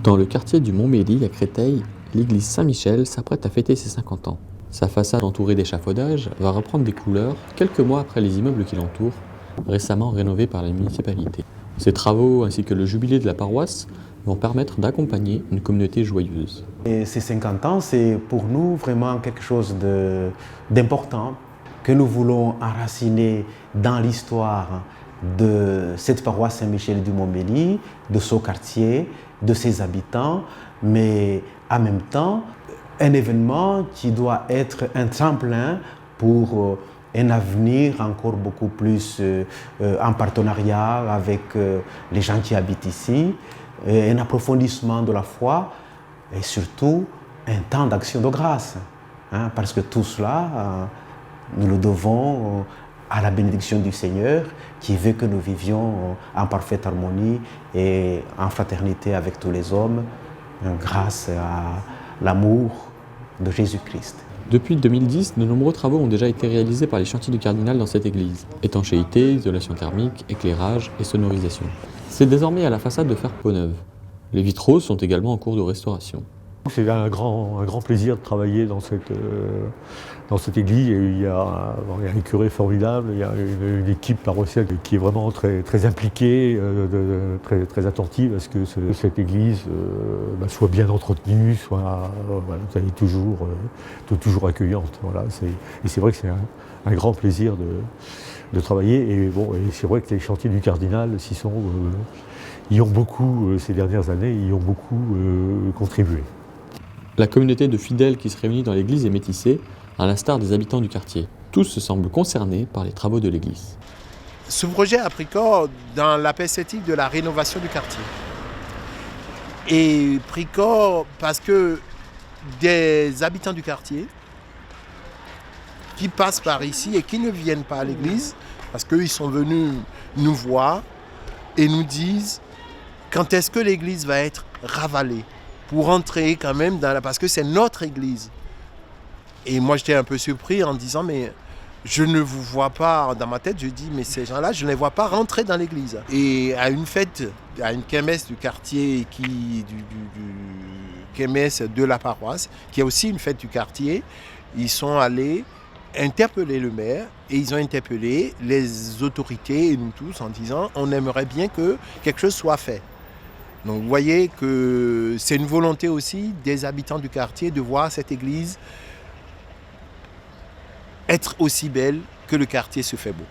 Dans le quartier du Montmédy à Créteil, l'église Saint-Michel s'apprête à fêter ses 50 ans. Sa façade entourée d'échafaudages va reprendre des couleurs quelques mois après les immeubles qui l'entourent, récemment rénovés par la municipalité. Ces travaux ainsi que le jubilé de la paroisse vont permettre d'accompagner une communauté joyeuse. Et ces 50 ans, c'est pour nous vraiment quelque chose d'important que nous voulons enraciner dans l'histoire de cette paroisse Saint-Michel du Montmédy, de son quartier, de ses habitants, mais en même temps, un événement qui doit être un tremplin pour un avenir encore beaucoup plus en partenariat avec les gens qui habitent ici, un approfondissement de la foi et surtout un temps d'action de grâce. Parce que tout cela, nous le devons à la bénédiction du Seigneur qui veut que nous vivions en parfaite harmonie et en fraternité avec tous les hommes grâce à l'amour de Jésus-Christ. Depuis 2010, de nombreux travaux ont déjà été réalisés par les chantiers du Cardinal dans cette église. Étanchéité, isolation thermique, éclairage et sonorisation. C'est désormais à la façade de faire peau neuve. Les vitraux sont également en cours de restauration. C'est un grand plaisir de travailler dans cette église. Il y a un curé formidable, il y a une équipe paroissiale qui est vraiment très impliquée, très attentive à ce que cette église soit bien entretenue, soit toujours accueillante. Voilà. Et c'est vrai que c'est un grand plaisir de travailler. Et c'est vrai que les chantiers du Cardinal y ont beaucoup, ces dernières années, y ont beaucoup contribué. La communauté de fidèles qui se réunit dans l'église est métissée, à l'instar des habitants du quartier. Tous se semblent concernés par les travaux de l'église. Ce projet a pris corps dans la perspective de la rénovation du quartier. Et pris corps parce que des habitants du quartier qui passent par ici et qui ne viennent pas à l'église, parce qu'ils sont venus nous voir et nous disent quand est-ce que l'église va être ravalée pour entrer quand même parce que c'est notre église. Et moi j'étais un peu surpris en disant mais je ne vous vois pas, dans ma tête je dis mais ces gens-là je ne les vois pas rentrer dans l'église. Et à une fête, à une kermesse du quartier, du kermesse de la paroisse, qui est aussi une fête du quartier, ils sont allés interpeller le maire et ils ont interpellé les autorités et nous tous en disant on aimerait bien que quelque chose soit fait. Donc vous voyez que c'est une volonté aussi des habitants du quartier de voir cette église être aussi belle que le quartier se fait beau.